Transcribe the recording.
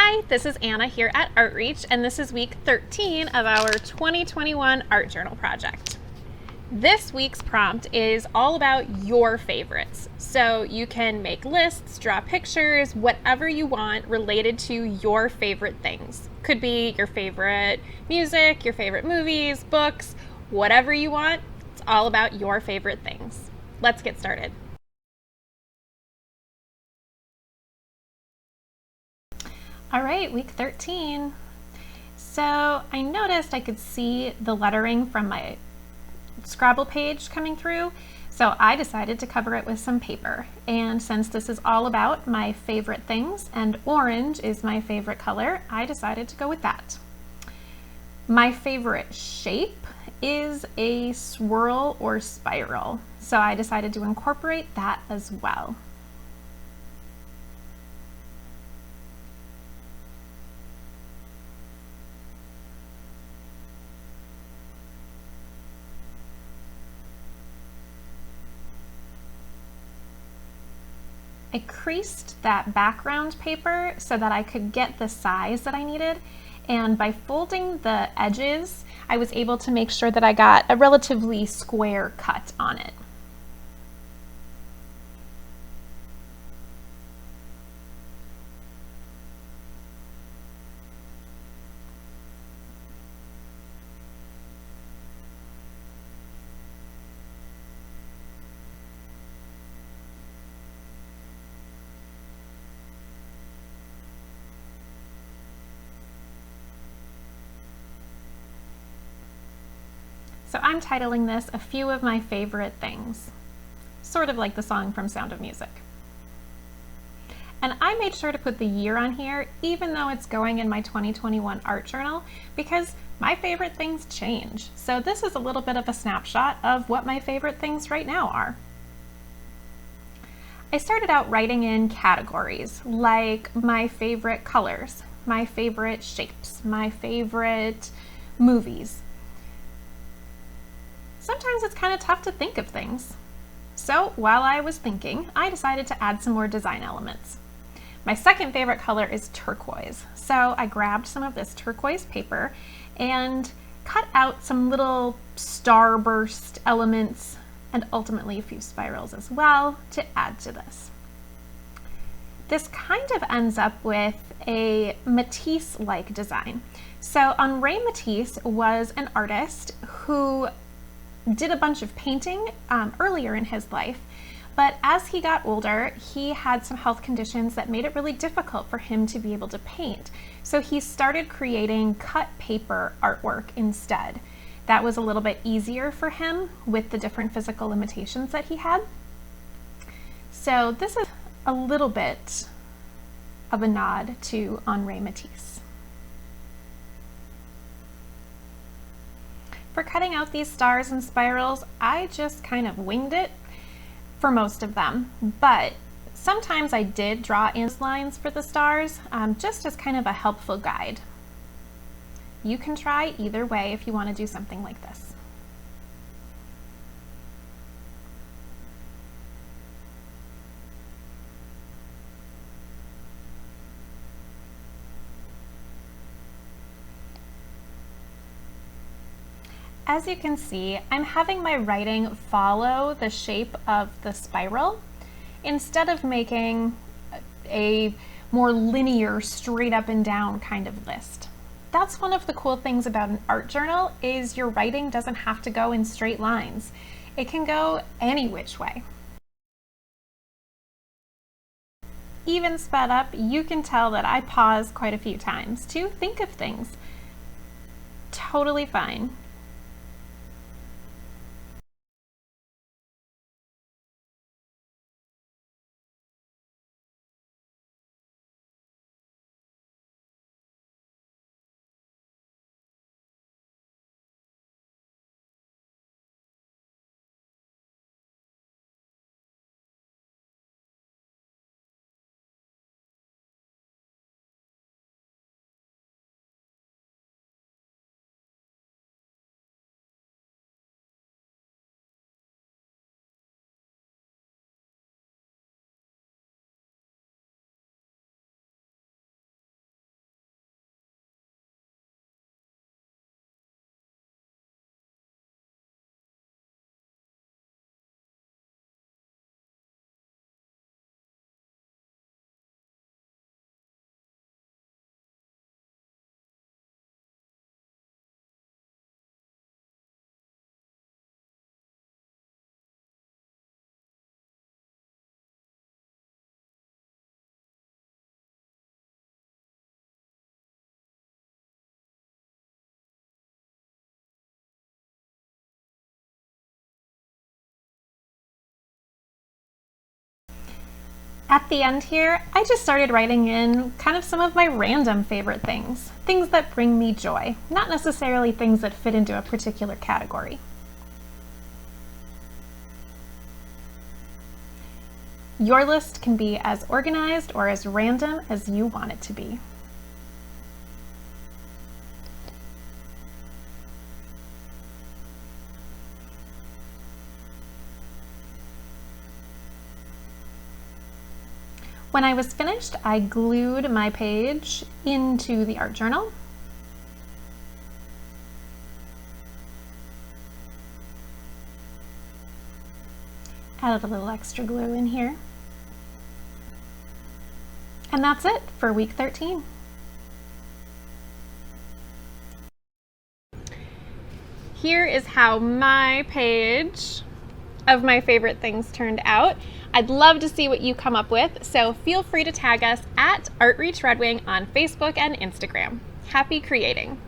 Hi, this is Anna here at ArtReach, and this is week 13 of our 2021 Art Journal project. This week's prompt is all about your favorites. So you can make lists, draw pictures, whatever you want related to your favorite things. Could be your favorite music, your favorite movies, books, whatever you want. It's all about your favorite things. Let's get started. All right, week 13. So I noticed I could see the lettering from my Scrabble page coming through, so I decided to cover it with some paper. And since this is all about my favorite things and orange is my favorite color, I decided to go with that. My favorite shape is a swirl or spiral, so I decided to incorporate that as well. I creased that background paper so that I could get the size that I needed, and by folding the edges, I was able to make sure that I got a relatively square cut on it. So I'm titling this A Few of My Favorite Things, sort of like the song from Sound of Music. And I made sure to put the year on here, even though it's going in my 2021 art journal, because my favorite things change. So this is a little bit of a snapshot of what my favorite things right now are. I started out writing in categories like my favorite colors, my favorite shapes, my favorite movies. Sometimes it's kind of tough to think of things. So while I was thinking, I decided to add some more design elements. My second favorite color is turquoise. So I grabbed some of this turquoise paper and cut out some little starburst elements and ultimately a few spirals as well to add to this. This kind of ends up with a Matisse-like design. So Henri Matisse was an artist who did a bunch of painting earlier in his life, but as he got older, he had some health conditions that made it really difficult for him to be able to paint. So he started creating cut paper artwork instead. That was a little bit easier for him with the different physical limitations that he had. So this is a little bit of a nod to Henri Matisse. For cutting out these stars and spirals, I just kind of winged it for most of them, but sometimes I did draw in lines for the stars just as kind of a helpful guide. You can try either way if you want to do something like this. As you can see, I'm having my writing follow the shape of the spiral instead of making a more linear, straight up and down kind of list. That's one of the cool things about an art journal is your writing doesn't have to go in straight lines. It can go any which way. Even sped up, you can tell that I pause quite a few times to think of things. Totally fine. At the end here, I just started writing in kind of some of my random favorite things, things that bring me joy, not necessarily things that fit into a particular category. Your list can be as organized or as random as you want it to be. When I was finished, I glued my page into the art journal. Added a little extra glue in here. And that's it for week 13. Here is how my page of my favorite things turned out. I'd love to see what you come up with, so feel free to tag us at ArtReachRedWing on Facebook and Instagram. Happy creating!